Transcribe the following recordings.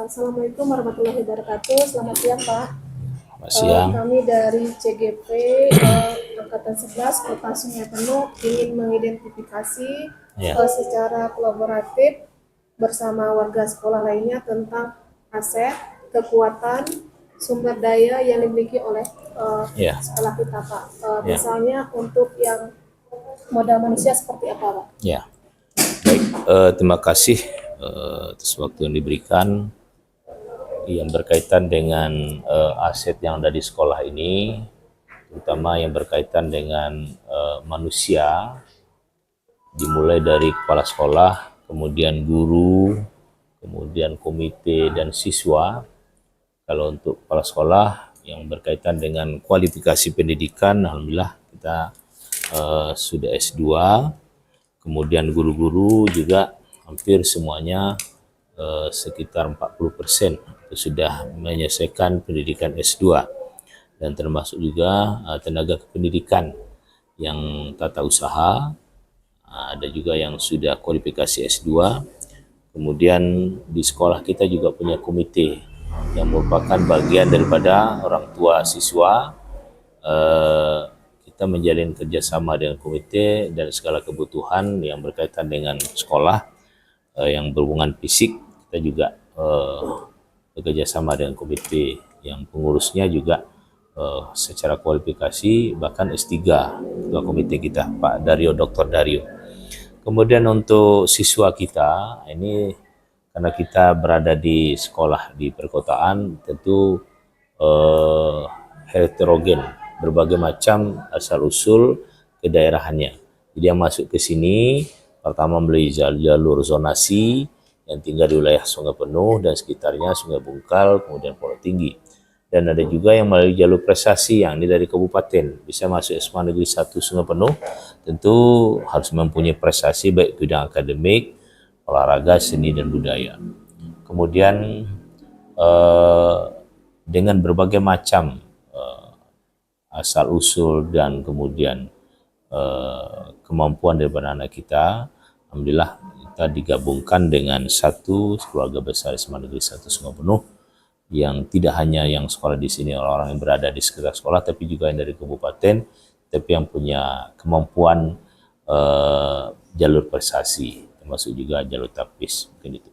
Assalamualaikum warahmatullahi wabarakatuh. Selamat siang, Pak. Selamat siang. Kami dari CGP Angkatan 11 Kota Sungai Penuh ingin mengidentifikasi secara kolaboratif bersama warga sekolah lainnya tentang aset, kekuatan, sumber daya yang dimiliki oleh sekolah kita, Pak. Misalnya untuk yang modal manusia seperti apa, Pak? Ya, baik. Terima kasih atas waktu yang diberikan yang berkaitan dengan aset yang ada di sekolah ini, terutama yang berkaitan dengan manusia, dimulai dari kepala sekolah, kemudian guru, kemudian komite dan siswa. Kalau untuk kepala sekolah yang berkaitan dengan kualifikasi pendidikan, alhamdulillah kita sudah S2, kemudian guru-guru juga hampir semuanya sekitar 40% sudah menyelesaikan pendidikan S2, dan termasuk juga tenaga kependidikan yang tata usaha, ada juga yang sudah kualifikasi S2. Kemudian di sekolah kita juga punya komite yang merupakan bagian daripada orang tua siswa. Kita menjalin kerjasama dengan komite dan segala kebutuhan yang berkaitan dengan sekolah yang berhubungan fisik. Kita juga bekerjasama dengan komite yang pengurusnya juga secara kualifikasi bahkan S3 ketua komite kita, Pak Dario, Dr. Dario. Kemudian untuk siswa kita ini, karena kita berada di sekolah di perkotaan, tentu heterogen, berbagai macam asal-usul kedaerahannya. Jadi yang masuk ke sini pertama melalui jalur zonasi yang tinggal di wilayah Sungai Penuh dan sekitarnya, Sungai Bungkal, kemudian Pondok Tinggi. Dan ada juga yang melalui jalur prestasi yang ini dari kabupaten, bisa masuk SMA Negeri 1 Sungai Penuh, tentu harus mempunyai prestasi baik bidang akademik, olahraga, seni, dan budaya. Kemudian dengan berbagai macam asal-usul dan kemudian kemampuan daripada anak kita, alhamdulillah kita digabungkan dengan satu keluarga besar SMA Negeri 1 Sungai Penuh, yang tidak hanya yang sekolah di sini orang-orang yang berada di sekitar sekolah, tapi juga yang dari kabupaten, tapi yang punya kemampuan jalur prestasi, termasuk juga jalur tapis, mungkin itu.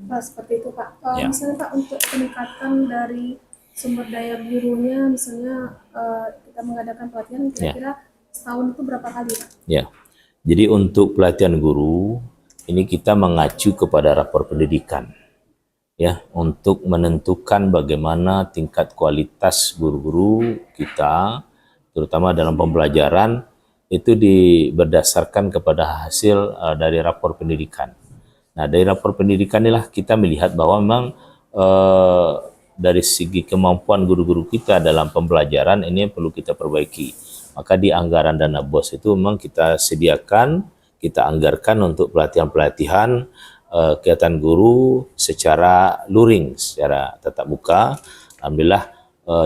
Pak, seperti itu, Pak. Misalnya Pak, untuk peningkatan dari sumber daya gurunya, misalnya kita mengadakan pelatihan kira-kira setahun itu berapa kali, Pak? Ya, jadi untuk pelatihan guru ini kita mengacu kepada rapor pendidikan, ya, untuk menentukan bagaimana tingkat kualitas guru-guru kita, terutama dalam pembelajaran, itu berdasarkan kepada hasil dari rapor pendidikan. Nah, dari rapor pendidikan inilah kita melihat bahwa memang dari segi kemampuan guru-guru kita dalam pembelajaran ini perlu kita perbaiki. Maka di anggaran dana BOS itu memang kita sediakan, kita anggarkan untuk pelatihan-pelatihan kegiatan guru secara luring, secara tatap muka. Alhamdulillah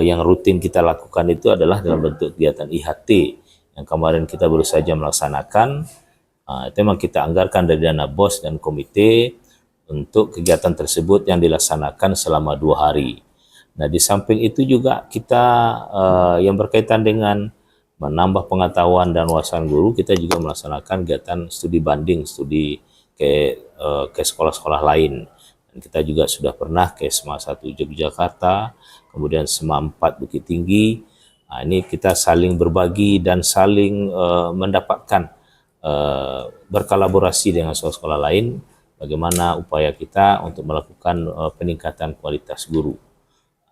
yang rutin kita lakukan itu adalah dalam bentuk kegiatan IHT yang kemarin kita baru saja melaksanakan. Itu memang kita anggarkan dari dana BOS dan komite untuk kegiatan tersebut yang dilaksanakan selama 2 hari. Nah, di samping itu juga kita yang berkaitan dengan menambah pengetahuan dan wawasan guru, kita juga melaksanakan kegiatan studi banding, studi ke sekolah-sekolah lain. Dan kita juga sudah pernah ke SMA 1 Yogyakarta, kemudian SMA 4 Bukit Tinggi. Nah, ini kita saling berbagi dan saling mendapatkan berkolaborasi dengan sekolah-sekolah lain, bagaimana upaya kita untuk melakukan peningkatan kualitas guru.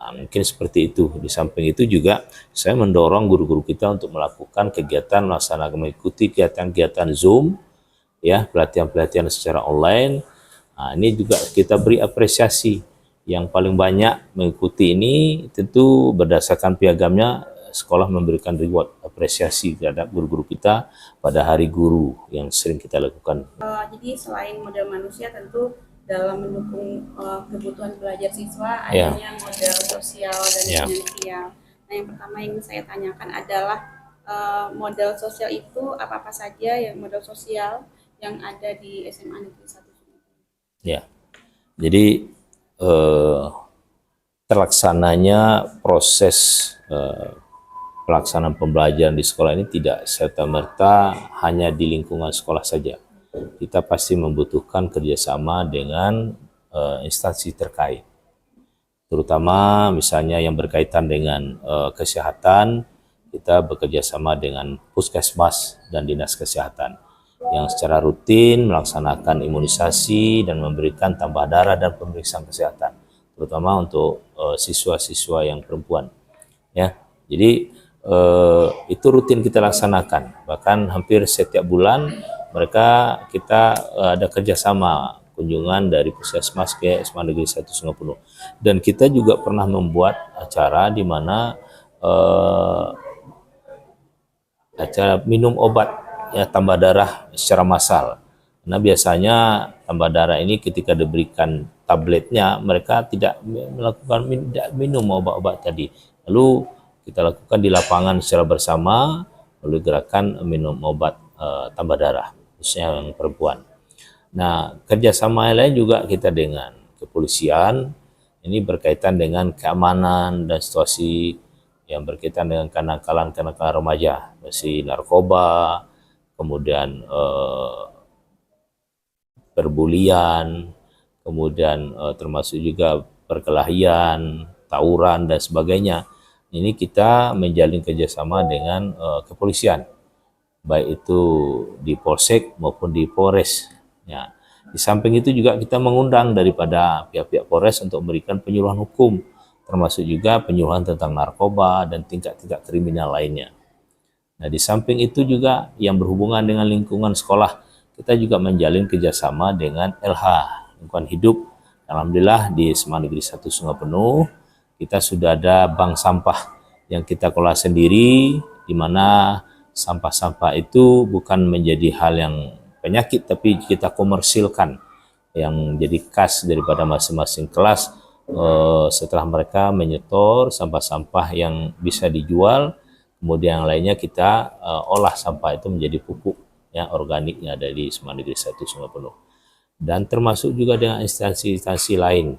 Nah, mungkin seperti itu. Di samping itu juga saya mendorong guru-guru kita untuk melakukan kegiatan, mengikuti kegiatan-kegiatan Zoom, ya, pelatihan-pelatihan secara online. Nah, ini juga kita beri apresiasi. Yang paling banyak mengikuti ini tentu berdasarkan piagamnya sekolah memberikan reward, apresiasi terhadap guru-guru kita pada hari guru yang sering kita lakukan. Jadi selain modal manusia, tentu dalam mendukung kebutuhan belajar siswa adanya modal sosial dan finansial. Nah, yang pertama yang saya tanyakan adalah modal sosial itu apa saja yang modal sosial yang ada di SMA Negeri 1 Sungai Penuh? Ya, jadi terlaksananya proses pelaksanaan pembelajaran di sekolah ini tidak serta-merta hanya di lingkungan sekolah saja. Kita pasti membutuhkan kerjasama dengan instansi terkait, terutama misalnya yang berkaitan dengan kesehatan. Kita bekerja sama dengan puskesmas dan dinas kesehatan yang secara rutin melaksanakan imunisasi dan memberikan tambah darah dan pemeriksaan kesehatan, terutama untuk siswa-siswa yang perempuan. Ya, jadi itu rutin kita laksanakan. Bahkan hampir setiap bulan kita ada kerjasama kunjungan dari puskesmas ke SMA Negeri 1 Sungai Penuh. Dan kita juga pernah membuat acara di mana acara minum obat ya tambah darah secara massal. Karena biasanya tambah darah ini ketika diberikan tabletnya mereka tidak minum obat-obat tadi. Lalu kita lakukan di lapangan secara bersama melalui gerakan minum obat tambah darah khususnya yang perempuan. Nah, kerjasama lain juga kita dengan kepolisian, ini berkaitan dengan keamanan dan situasi yang berkaitan dengan kenakalan remaja, masih narkoba, kemudian perbulian, kemudian termasuk juga perkelahian, tawuran dan sebagainya. Ini kita menjalin kerjasama dengan kepolisian, baik itu di Polsek maupun di Polres. Ya. Di samping itu juga kita mengundang daripada pihak-pihak Polres untuk memberikan penyuluhan hukum, termasuk juga penyuluhan tentang narkoba dan tingkat-tingkat kriminal lainnya. Nah, di samping itu juga yang berhubungan dengan lingkungan sekolah, kita juga menjalin kerjasama dengan LH, lingkungan hidup. Alhamdulillah di SMA Negeri 1 Sungai Penuh, kita sudah ada bank sampah yang kita kelola sendiri, di mana sampah-sampah itu bukan menjadi hal yang penyakit, tapi kita komersilkan, yang jadi kas daripada masing-masing kelas. Setelah mereka menyetor sampah-sampah yang bisa dijual, kemudian yang lainnya kita olah sampah itu menjadi pupuk ya organiknya dari SMA Negeri 1 Sungai Penuh. Dan termasuk juga dengan instansi-instansi lain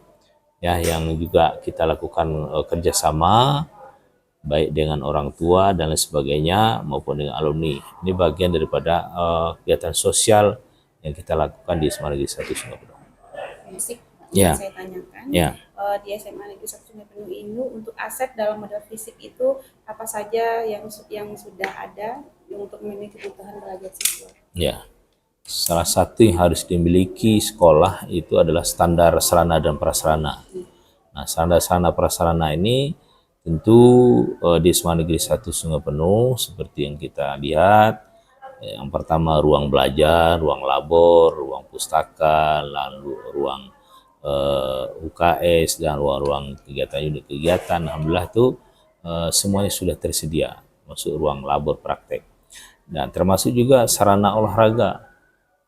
ya yang juga kita lakukan kerjasama baik dengan orang tua dan lain sebagainya maupun dengan alumni. Ini bagian daripada kegiatan sosial yang kita lakukan di SMA Negeri 1 Sungai Penuh. Ya. Saya tanyakan, ya. Di SMA Negeri 1 Sungai Penuh ini untuk aset dalam modal fisik itu apa saja yang sudah ada untuk memenuhi kebutuhan belajar siswa? Ya, salah satu yang harus dimiliki sekolah itu adalah standar sarana dan prasarana. Nah, standar sarana prasarana ini tentu di SMA Negeri 1 Sungai Penuh seperti yang kita lihat. Yang pertama ruang belajar, ruang labor, ruang pustaka, lalu ruang UKS dan ruang-ruang kegiatan unit kegiatan. Alhamdulillah itu semuanya sudah tersedia, masuk ruang labor praktek. Dan termasuk juga sarana olahraga,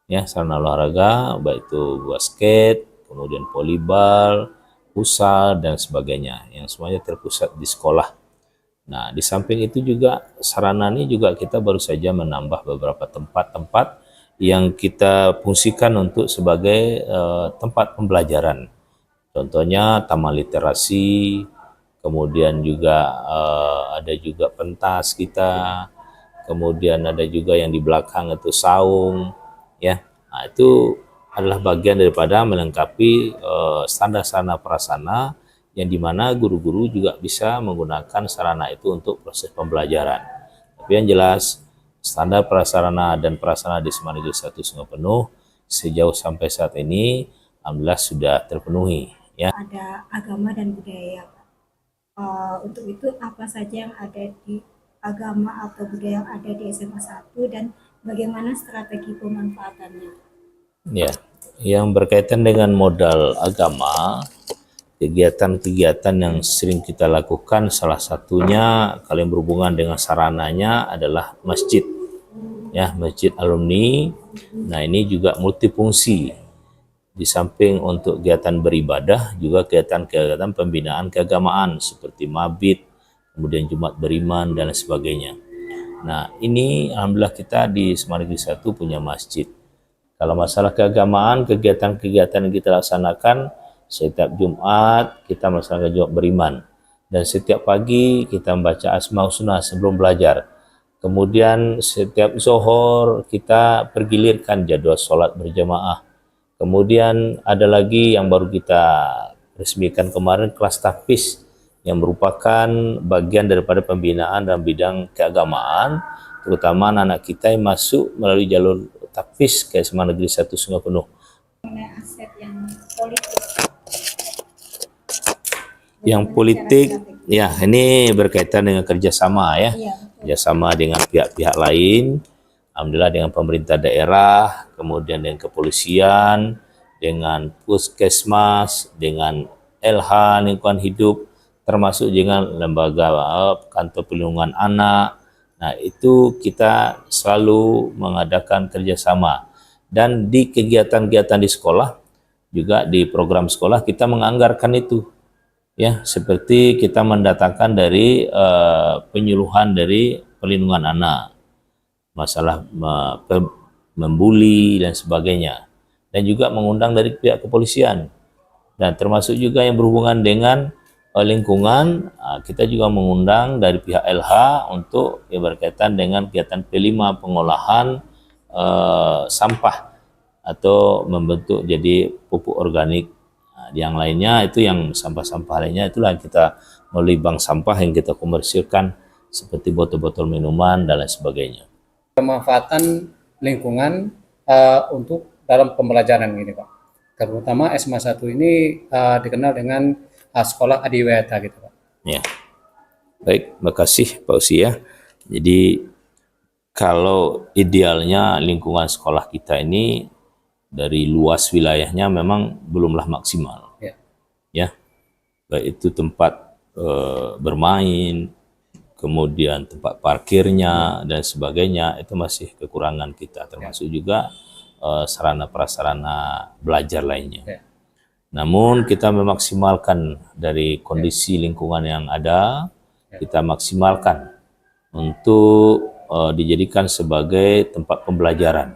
ya sarana olahraga baik itu basket, kemudian volleyball, futsal dan sebagainya, yang semuanya terpusat di sekolah. Nah, di samping itu juga sarana ini juga kita baru saja menambah beberapa tempat-tempat yang kita fungsikan untuk sebagai tempat pembelajaran. Contohnya taman literasi, kemudian juga ada juga pentas kita, kemudian ada juga yang di belakang itu saung, ya. Nah, itu adalah bagian daripada melengkapi standar sarana prasarana yang dimana guru-guru juga bisa menggunakan sarana itu untuk proses pembelajaran. Tapi yang jelas standar prasarana dan prasarana di SMA Negeri 1 Sungai Penuh sejauh sampai saat ini alhamdulillah sudah terpenuhi. Ya. Ada agama dan budaya. Untuk itu apa saja yang ada di agama atau budaya yang ada di SMA 1 dan bagaimana strategi pemanfaatannya? Ya, yang berkaitan dengan modal agama, kegiatan-kegiatan yang sering kita lakukan salah satunya kalau yang berhubungan dengan sarananya adalah masjid. Ya, masjid alumni. Nah, ini juga multifungsi. Di samping untuk kegiatan beribadah, juga kegiatan-kegiatan pembinaan keagamaan seperti mabit, kemudian Jumat beriman dan sebagainya. Nah, ini alhamdulillah kita di SMA Negeri 1 punya masjid. Kalau masalah keagamaan, kegiatan-kegiatan yang kita laksanakan Setiap Jumat kita melaksanakan Jumat beriman. Dan setiap pagi kita membaca Asmaul Husna sebelum belajar. Kemudian setiap zuhur kita pergilirkan jadwal sholat berjamaah. Kemudian ada lagi yang baru kita resmikan kemarin, kelas tahfiz, yang merupakan bagian daripada pembinaan dalam bidang keagamaan, terutama anak-anak kita yang masuk melalui jalur tahfiz ke SMA Negeri 1 Sungai Penuh. Mengenai aset yang politik. Yang politik, ya ini berkaitan dengan kerjasama ya, Iya. kerjasama dengan pihak-pihak lain, alhamdulillah dengan pemerintah daerah, kemudian dengan kepolisian, dengan puskesmas, dengan LH lingkungan hidup, termasuk dengan lembaga kantor perlindungan anak. Nah itu kita selalu mengadakan kerjasama, dan di kegiatan-kegiatan di sekolah juga di program sekolah kita menganggarkan itu. Ya, seperti kita mendatangkan dari penyuluhan dari perlindungan anak, masalah membuli dan sebagainya, dan juga mengundang dari pihak kepolisian, dan termasuk juga yang berhubungan dengan lingkungan. Kita juga mengundang dari pihak LH untuk berkaitan dengan kegiatan P5 pengolahan sampah atau membentuk jadi pupuk organik. Yang lainnya itu yang sampah-sampah lainnya itulah yang kita melalui bank sampah yang kita komersilkan seperti botol-botol minuman dan lain sebagainya. Pemanfaatan lingkungan untuk dalam pembelajaran ini Pak. Terutama SMA 1 ini dikenal dengan sekolah adiwiyata gitu Pak. Ya. Baik, makasih Pak Usi ya. Jadi kalau idealnya lingkungan sekolah kita ini dari luas wilayahnya memang belumlah maksimal. Ya. Baik itu tempat bermain, kemudian tempat parkirnya dan sebagainya, itu masih kekurangan kita, termasuk juga sarana prasarana belajar lainnya. Namun kita memaksimalkan dari kondisi lingkungan yang ada, kita maksimalkan untuk dijadikan sebagai tempat pembelajaran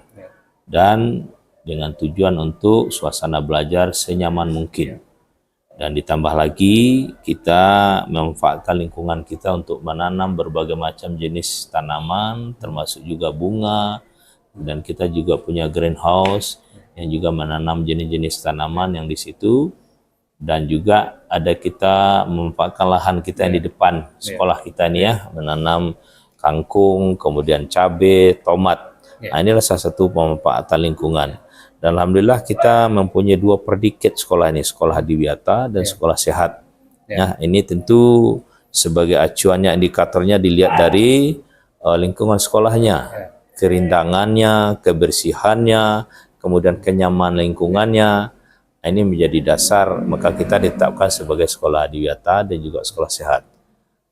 dan dengan tujuan untuk suasana belajar senyaman mungkin. Dan ditambah lagi kita memanfaatkan lingkungan kita untuk menanam berbagai macam jenis tanaman, termasuk juga bunga, dan kita juga punya greenhouse yang juga menanam jenis-jenis tanaman yang di situ, dan juga ada kita memanfaatkan lahan kita yang di depan sekolah kita ini ya, menanam kangkung, kemudian cabai, tomat. Nah, inilah salah satu pemanfaatan lingkungan. Dan alhamdulillah kita mempunyai 2 predikat sekolah ini, sekolah adiwiyata dan sekolah sehat. Nah, ini tentu sebagai acuannya, indikatornya dilihat dari lingkungan sekolahnya, kerindangannya, kebersihannya, kemudian kenyaman lingkungannya. Ini menjadi dasar maka kita ditetapkan sebagai sekolah adiwiyata dan juga sekolah sehat.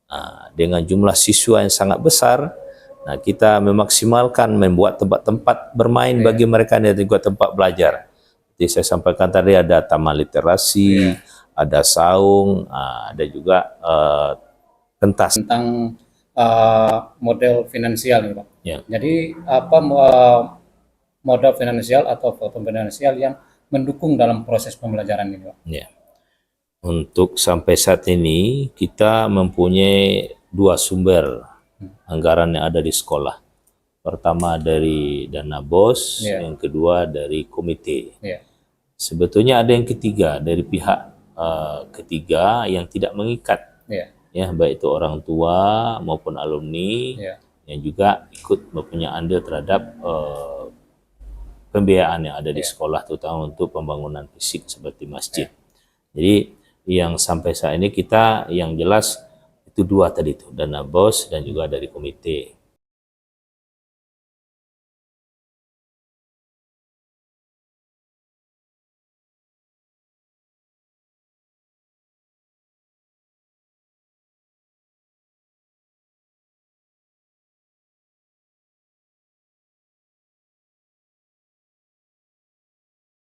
Nah, dengan jumlah siswa yang sangat besar, nah, kita memaksimalkan membuat tempat-tempat bermain bagi mereka dan juga tempat belajar. Jadi saya sampaikan tadi ada taman literasi, ada saung, ada juga pentas. Tentang model finansial nih Pak. Ya. Jadi apa modal finansial atau platform finansial yang mendukung dalam proses pembelajaran ini Pak? Ya. Untuk sampai saat ini kita mempunyai 2 sumber anggaran yang ada di sekolah. Pertama dari dana BOS, yang kedua dari komite. Sebetulnya ada yang ketiga dari pihak ketiga yang tidak mengikat, ya baik itu orang tua maupun alumni yang juga ikut mempunyai andil terhadap pembiayaan yang ada di sekolah, terutama untuk pembangunan fisik seperti masjid. Jadi yang sampai saat ini kita yang jelas itu 2 tadi itu, dana BOS dan juga dari komite.